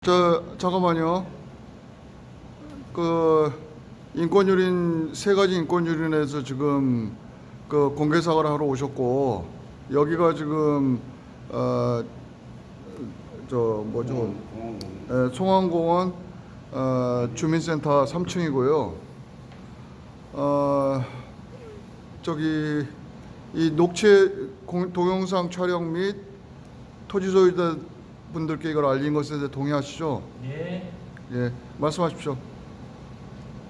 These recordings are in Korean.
잠깐만요. 그 인권유린 세 가지 인권유린에서 지금 그 공개 사과를 하러 오셨고, 여기가 지금 저 뭐죠? 송환공원 주민센터 3층이고요. 저기 이 녹취 동영상 촬영 및 토지 소유자 분들께 이걸 알린 것에 대해 동의하시죠? 네. 예, 말씀하십시오.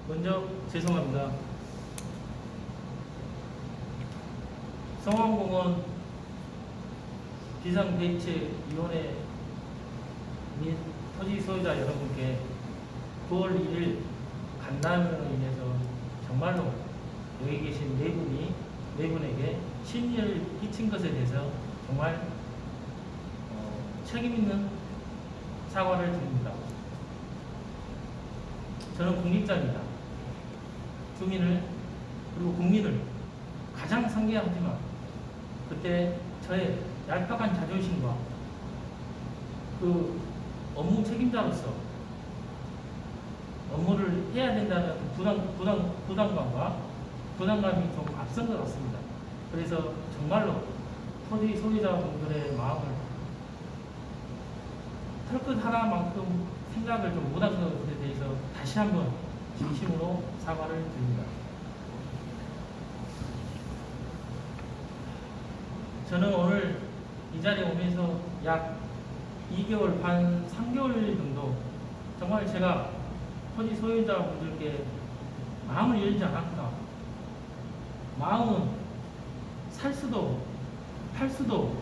먼저 죄송합니다. 성황공원 비상대책위원회 및 토지 소유자 여러분께 9월 1일 간담회로 인해서 정말로 여기 계신 네 분에게 심려를 끼친 것에 대해서 정말 책임 있는 사과를 드립니다. 저는 공직자입니다. 주민을 그리고 국민을 가장 상계하지만 그때 저의 얄팍한 자존심과 그 업무 책임자로서 업무를 해야 된다는 부담감과 부담감이 좀 앞선 것 같습니다. 그래서 정말로 토지 소유자분들의 마음을 털끝 하나만큼 생각을 좀 못한 것에 대해서 다시 한번 진심으로 사과를 드립니다. 저는 오늘 이 자리에 오면서 약 2개월 반, 3개월 정도 정말 제가 토지 소유자분들께 마음을 열지 않았구나. 마음은 살 수도 팔 수도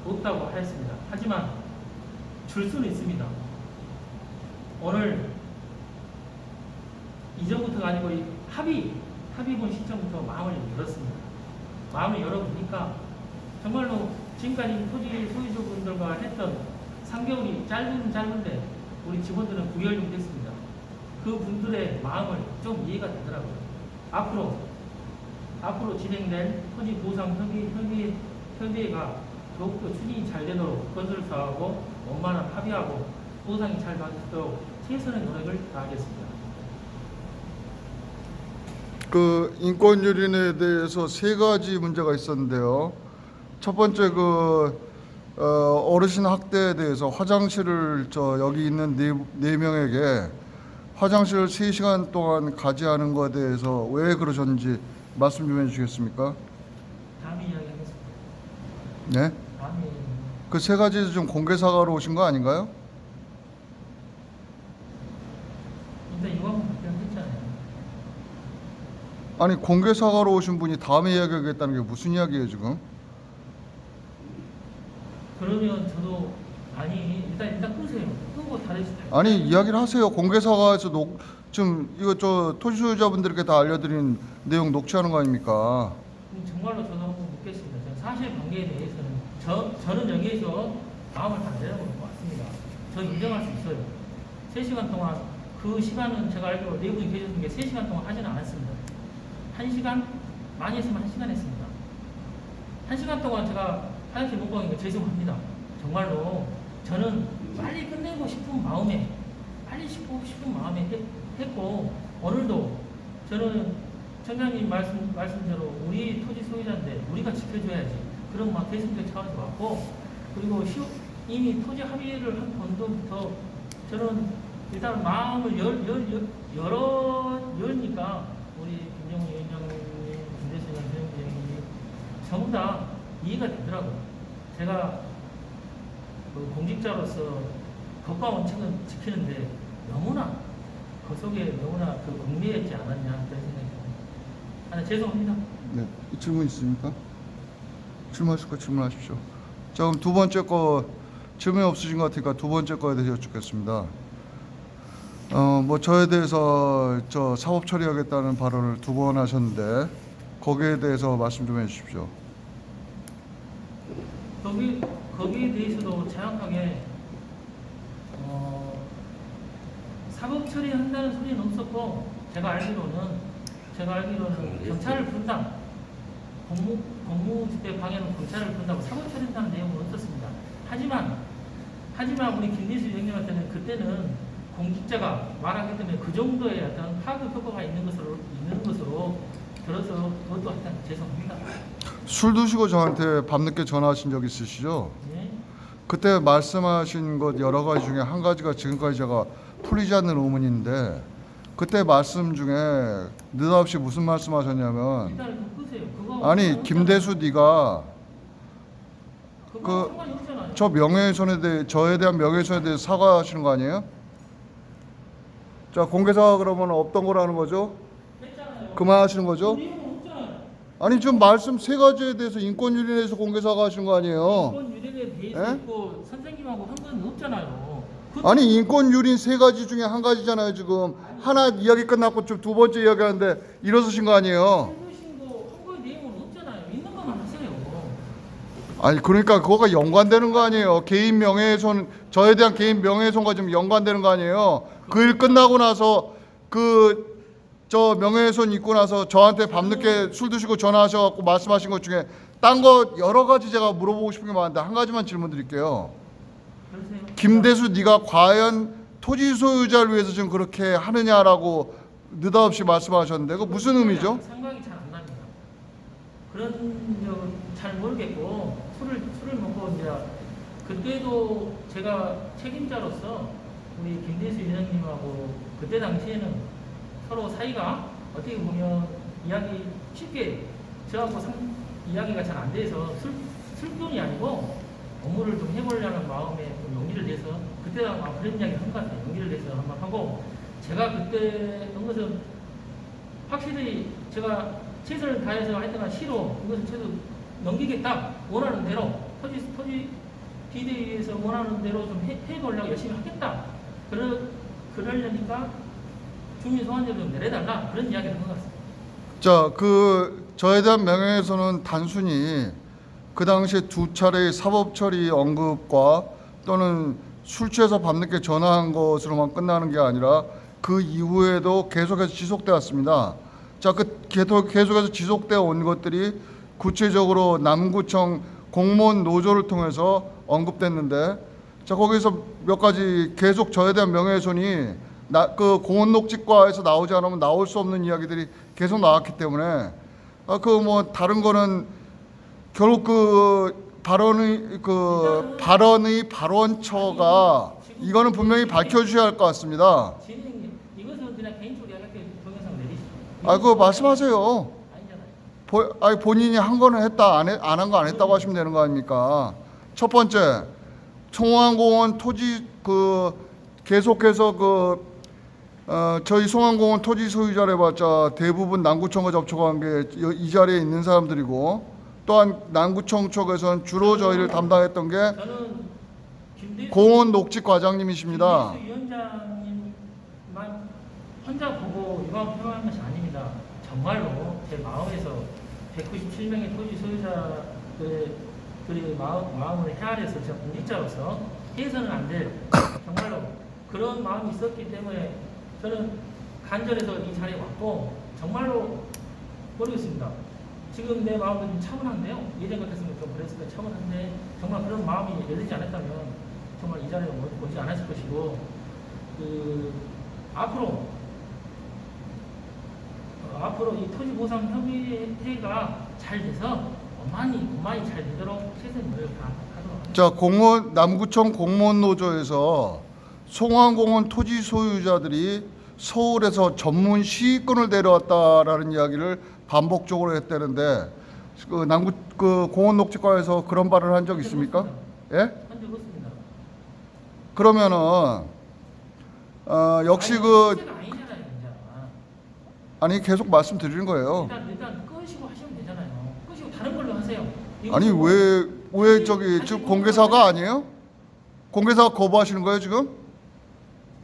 없다고 하였습니다. 하지만 줄 수는 있습니다. 오늘 이전부터가 아니고 이 합의본 시점부터 마음을 열었습니다. 마음을 열어보니까 정말로 지금까지 토지 소유주분들과 했던 3개월이 짧은데 우리 직원들은 9개월 정도 됐습니다. 그 분들의 마음을 좀 이해가 되더라고요. 앞으로 진행될 토지 보상 협의회가 더욱더 추진이 잘 되도록 건설사하고 원만한 합의하고 보상이 잘 받도록 최선의 노력을 다하겠습니다. 그 인권유린에 대해서 세 가지 문제가 있었는데요. 첫 번째 어르신 학대에 대해서 화장실을 여기 있는 네 명에게 화장실을 3시간 동안 가지 않은 것에 대해서 왜 그러셨는지 말씀 좀 해주시겠습니까? 다음에 이야기하겠습니다. 네? 다음에 그 세 가지 좀 공개 사과로 오신 거 아닌가요? 일단 이거 한번 답변했잖아요. 아니 공개 사과로 오신 분이 다음에 이야기하겠다는 게 무슨 이야기예요 지금? 그러면 저도 일단 끄세요. 끄고 다시 아니 이야기를 하세요. 공개 사과에서 지금 이거 토지 소유자분들께 다 알려드린 내용 녹취하는 거 아닙니까? 정말로 저도 한번 묻겠습니다. 사실 관계에 대해서는 저는 여기에서 마음을 다 내려놓은 것 같습니다. 저 인정할 수 있어요. 3시간 동안 그 시간은 제가 알기로 네 분이 계셨던 게 3시간 동안 하지는 않았습니다. 1시간? 많이 했으면 1시간 했습니다. 1시간 동안 제가 화장실 못 가는 거 죄송합니다. 정말로 저는 빨리 끝내고 싶은 마음에 했고 오늘도 저는 청장님 말씀대로 우리 토지 소유자인데 우리가 지켜줘야지 그런 대승적 차원에서 왔고 그리고 이미 토지 합의를 한 번도부터 저는 일단 마음을 열니까 우리 김정은 위원장님, 김대수 위원장님 전부 다 이해가 되더라고요. 제가 공직자로서 법과 원칙은 지키는데 너무나 그 속에 너무나 공리했지 않았냐 그런 생각이 듭니다. 죄송합니다. 네, 질문 있습니까? 질문하실 거 질문하십시오. 자, 그럼 두 번째 거 질문이 없으신 것 같으니까 두 번째 거에 대해서 여쭙겠습니다. 저에 대해서 사법 처리하겠다는 발언을 2번 하셨는데 거기에 대해서 말씀 좀 해주십시오. 거기에 대해서도 정확하게 사법 처리한다는 소리는 없었고 제가 알기로는 경찰을 부른다. 공무집행 방해는 경찰을 부른다고 사법 처리한다는 내용은 없었습니다. 하지만 하지만 우리 김대수 위원님한테는 그때는 공직자가 말하기 때문에 그 정도의 어떤 파급 효과가 있는 것으로 들어서 그것도 하여튼 죄송합니다. 술 드시고 저한테 밤늦게 전화하신 적 있으시죠? 네. 그때 말씀하신 것 여러 가지 중에 한 가지가 지금까지 제가 풀리지 않는 의문인데, 그때 말씀 중에 느닷없이 무슨 말씀하셨냐면, 일단 그거 끄세요. 그거 아니 김대수 네가 그거 그 상관이 없잖아요. 저 명예훼손에 대해, 저에 대한 명예훼손에 대해 사과하시는 거 아니에요? 자, 공개사과 그러면 없던 거라는 거죠? 했잖아요. 그만하시는 거죠? 그 내용은 없잖아요. 아니 지금 말씀 세 가지에 대해서 인권유린에 대해서 공개사과 하시는 거 아니에요? 인권 유린에 대해서 예? 있고 선생님하고 한 건 없잖아요. 아니 인권유린 세 가지 중에 한 가지잖아요. 지금 하나 이야기 끝났고 좀 두 번째 이야기하는데 일어서신 거 아니에요? 해주신 거한 거의 내용은 없잖아요. 있는 것만 하세요. 아니 그러니까 그거가 연관되는 거 아니에요? 개인 명예훼손, 저에 대한 개인 명예훼손과 좀 연관되는 거 아니에요? 그 일 끝나고 나서 저 명예훼손 있고 나서 저한테 밤늦게 술 드시고 전화하셔갖고 말씀하신 것 중에 딴 거 여러 가지 제가 물어보고 싶은 게 많은데 한 가지만 질문 드릴게요. 그러세요. 김대수 네가 과연 토지 소유자를 위해서 지금 그렇게 하느냐라고 느닷없이 말씀하셨는데 그 무슨 의미죠? 생각이 잘 안 납니다. 그런 적은 잘 모르겠고 술을 먹고 이제 그때도 제가 책임자로서 우리 김대수 위원님하고 그때 당시에는 서로 사이가 어떻게 보면 이야기 쉽게 저하고 이야기가 잘 안 돼서 술돈이 아니고 업무를 좀 해보려는 마음에 좀 용기를 내서 그때 아마 그런 이야기 한 것 같아요. 용기를 내서 한번 하고 제가 그때 한 것은 확실히 제가 최선을 다해서 하여튼 시로 이것을 최소 넘기겠다 원하는 대로 토지 비대위에서 원하는 대로 좀 해보려고 열심히 하겠다 그러려니까 주민 소환제를 좀 내려달라 그런 이야기를 한 것 같습니다. 자, 저에 대한 명예훼손은 단순히 그 당시에 두 차례의 사법 처리 언급과 또는 술 취해서 밤늦게 전화한 것으로만 끝나는 게 아니라 그 이후에도 계속해서 지속돼 왔습니다. 자, 계속해서 지속돼 온 것들이 구체적으로 남구청 공무원 노조를 통해서 언급됐는데, 자, 거기서 몇 가지 계속 저에 대한 명예훼손이 그 공원녹지과에서 나오지 않으면 나올 수 없는 이야기들이 계속 나왔기 때문에 다른 거는 결국 발언처가 이거는 분명히 밝혀주셔야 할 것 같습니다. 진행이 이것은 그냥 개인적으로 이야기할게 동영상 내리시죠. 그거 말씀하세요. 아니잖아요. 본인이 한 거는 했다, 안 한 거 안 했다고 하시면 되는 거 아닙니까? 첫 번째, 송환공원 토지 계속해서 저희 송환공원 토지 소유자를 해봤자 대부분 남구청과 접촉한 게 이 자리에 있는 사람들이고, 또한 남구청 쪽에서는 주로 저희를 담당했던 게 저는 김대수 공원 녹지 과장님이십니다. 김대수 위원장님만 혼자 보고 이거 표현한 것이 아닙니다. 정말로 제 마음에서 197명의 토지 소유자들의 마음을 헤아려서 제가 공직자로서 해서는 안 될 정말로 그런 마음이 있었기 때문에 저는 간절해서 이 자리에 왔고 정말로 모르겠습니다. 지금 내 마음도 좀 차분한데요. 예전 같았으면 좀 그랬을 때 차분한데 정말 그런 마음이 열리지 않았다면 정말 이 자리에 오지 않았을 것이고 앞으로 이 토지보상 협의회가 잘 돼서 원만히 잘 되도록 최선의 노력을 하도록 하겠습니다. 자, 남구청 공무원 노조에서 송환공원 토지 소유자들이 서울에서 전문 시의권을 내려왔다라는 이야기를 반복적으로 했다는데 공원 녹지과에서 그런 발언을 한 적 있습니까? 예? 한 적 없습니다. 그러면은 역시 문제가 아니잖아요, 진짜. 아니 계속 말씀드리는 거예요. 일단 끄시고 하시면 되잖아요. 끄시고 다른 걸로 하세요. 아니 왜 지금 공개사가 아니에요? 공개사가 거부하시는 거예요 지금?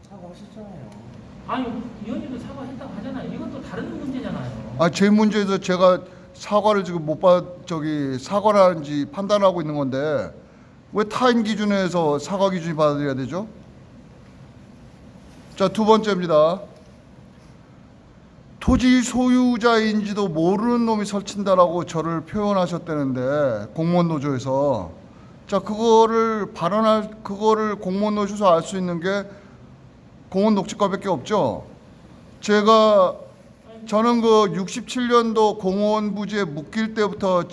사과하셨잖아요. 아니 위원님도 사과했다고 하잖아요. 이것도 다른 문제잖아요. 제 문제에서 제가 사과를 지금 사과를 하는지 판단하고 있는 건데 왜 타인 기준에서 사과 기준이 받아들여야 되죠? 자, 두 번째입니다. 토지 소유자인지도 모르는 놈이 설친다라고 저를 표현하셨다는데 공무원 노조에서 자, 그거를 공무원 노조에서 알 수 있는 게 공원 녹지과밖에 없죠. 저는 그 67년도 공원 부지에 묶일 때부터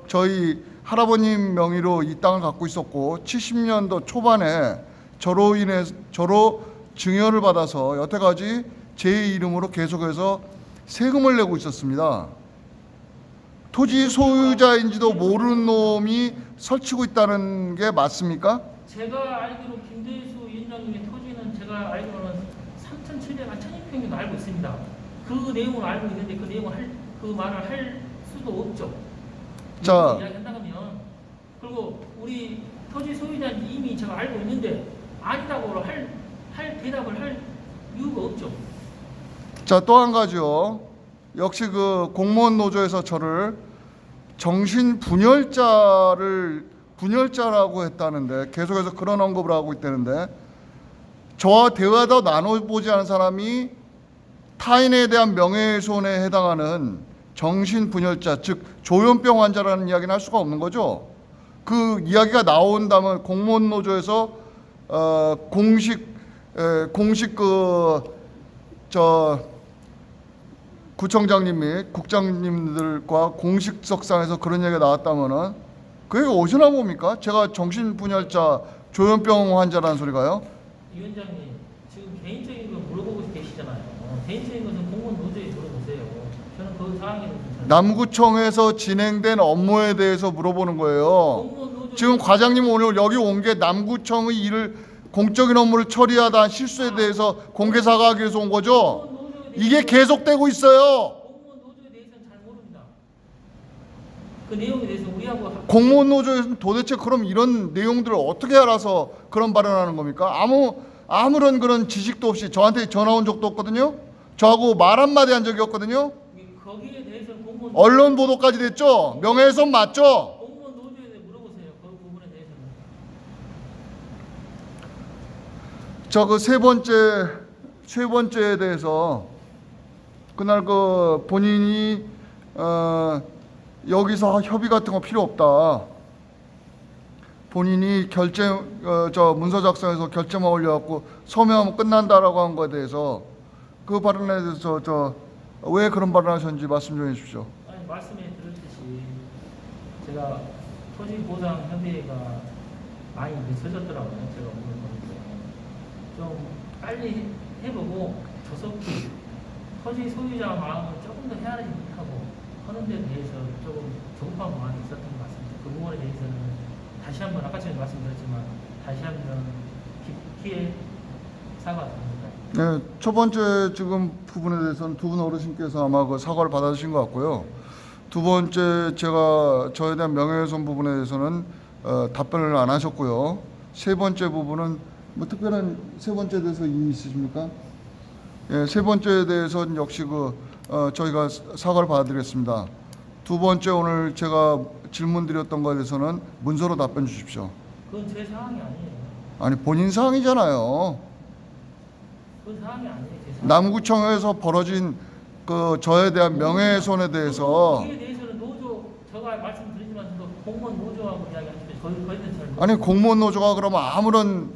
저희 할아버님 명의로 이 땅을 갖고 있었고 70년도 초반에 저로 증여를 받아서 여태까지 제 이름으로 계속해서 세금을 내고 있었습니다. 토지 소유자인지도 모르는 놈이 설치고 있다는 게 맞습니까? 제가 알기로 김대수 위원장님의 토지는 제가 알기로는 3,700한 1,200평 정도 알고 있습니다. 그 내용을 알고 있는데 그 말을 할 수도 없죠. 자, 이야기한다면 그리고 우리 토지 소유자는 이미 제가 알고 있는데 아니라고 할 대답을 할 이유가 없죠. 자, 또 한 가지요. 역시 그 공무원 노조에서 저를 정신 분열자라고 했다는데 계속해서 그런 언급을 하고 있다는데 저와 대화도 나눠보지 않은 사람이 타인에 대한 명예훼손에 해당하는 정신 분열자, 즉 조현병 환자라는 이야기는 할 수가 없는 거죠. 그 이야기가 나온다면 공무원 노조에서 공식 구청장님 및 국장님들과 공식석상에서 그런 얘기가 나왔다면은 그게 어디나 봅니까? 제가 정신분열자, 조현병 환자라는 소리가요? 위원장님 지금 개인적인 거 물어보고 계시잖아요. 개인적인 것은 공무원 노조에 물어보세요. 저는 그 상황에 대해서 남구청에서 진행된 업무에 대해서 물어보는 거예요. 공무원 노조 지금 과장님 오늘 여기 온 게 남구청의 일을 공적인 업무를 처리하다 한 실수에 대해서 공개 사과하기 위해서 온 거죠. 이게 계속되고 있어요. 공무원 노조에 대해서는 잘 모릅니다. 그 내용에 대해서 우리하고 공무원 노조에서는 도대체 그럼 이런 내용들을 어떻게 알아서 그런 발언하는 겁니까? 아무런 그런 지식도 없이 저한테 전화 온 적도 없거든요. 저하고 말 한마디 한 적이 없거든요. 거기에 대해서는 공무원 언론 보도까지 됐죠. 명예훼손 맞죠? 공무원 노조에 대해 물어보세요. 그 부분에 대해서는. 저 그 세 번째에 대해서 그날 그 본인이 여기서 협의 같은 거 필요 없다. 본인이 문서 작성해서 결제만 올려갖고 서명하면 끝난다라고 한 거에 대해서 그 발언에 대해서 왜 그런 발언하셨는지 말씀 좀 해주십시오. 아니 말씀에 들었듯이 제가 토지보상협의회가 많이 늦어졌더라고요. 제가 오늘 보니까 좀 빨리 해보고 조속히 토지 소유자 마음을 조금 더 헤아리지 못하고 하는 데 대해서 조금 조급한 마음이 있었던 것 같습니다. 그 부분에 대해서는 다시 한번 아까 전에 말씀드렸지만 다시 한번 깊게 사과드립니다. 네, 첫 번째 지금 부분에 대해서는 두 분 어르신께서 아마 그 사과를 받아주신 것 같고요. 두 번째 저에 대한 명예훼손 부분에 대해서는 답변을 안 하셨고요. 세 번째 부분은 뭐 특별한 세 번째에 대해서 이의 있으십니까? 예, 세 번째에 대해서는 역시 저희가 사과를 받아드리겠습니다. 두 번째 오늘 제가 질문 드렸던 것에 대해서는 문서로 답변 주십시오. 그건 제 상황이 아니에요. 아니 본인 사항이잖아요. 그건 상황이 아니에요. 제 상황. 남구청에서 벌어진 저에 대한 명예훼손에 대해서 거기에 대해서는 노조 제가 말씀드리지만 공무원 노조하고 이야기하시죠. 거기에 대해서 잘 아니 공무원 노조가 그러면 아무런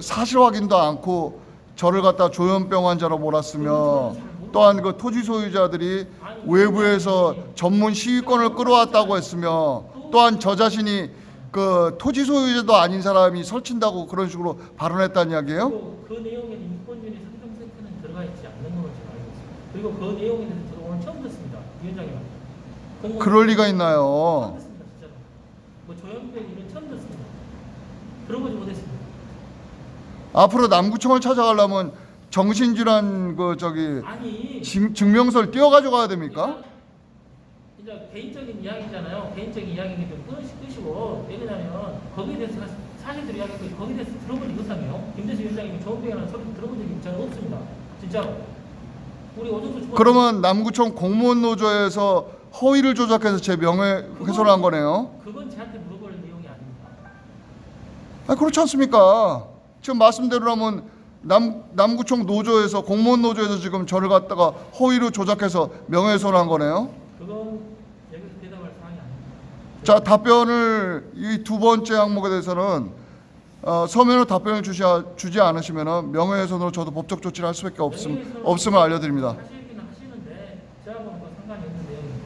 사실 확인도 않고 저를 갖다 조현병 환자로 몰았으며 또한 그 토지 소유자들이 외부에서 전문 시위권을 끌어왔다고 했으며 또한 저 자신이 그 토지 소유자도 아닌 사람이 설친다고 그런 식으로 발언했다는 이야기예요? 그 내용에는 인권위원회 상정센터는 들어가 있지 않는 걸로 제가 알고 있습니다. 그리고 그 내용에 대해서 저도 오늘 처음 듣습니다. 위원장님. 그럴 리가 처음 있나요? 듣습니다. 진짜로. 뭐 조현병 일은 처음 듣습니다. 들어보지 못했습니다. 앞으로 남구청을 찾아가려면 정신질환 아니 증명서를 띄어가지고 가야 됩니까? 이제 개인적인 이야기잖아요. 개인적인 이야기는 좀 끄시고 왜냐면 거기에 대해서 사실대로 이야기했고 거기에 대해서 들어본 적이 없다며요. 김대수 위원장님이 조은병이라는 소리 들어본 적이 저는 없습니다. 진짜로. 우리 오정수 그러면 남구청 공무원 노조에서 허위를 조작해서 제 명예훼손을 한 거네요. 그건 저한테 물어볼 내용이 아닙니다. 아, 그렇지 않습니까? 지금 말씀대로라면 남구청 노조에서 공무원 노조에서 지금 저를 갖다가 허위로 조작해서 명예훼손을 한 거네요. 그건 여기서 대답할 사항이 아닙니다. 자, 답변을 이 두 번째 항목에 대해서는 서면으로 답변을 주지 않으시면은 명예훼손으로 저도 법적 조치를 할 수밖에 없음을 알려드립니다. 하시긴 하시는데 저하고는 뭐 상관이 없는 내용입니다.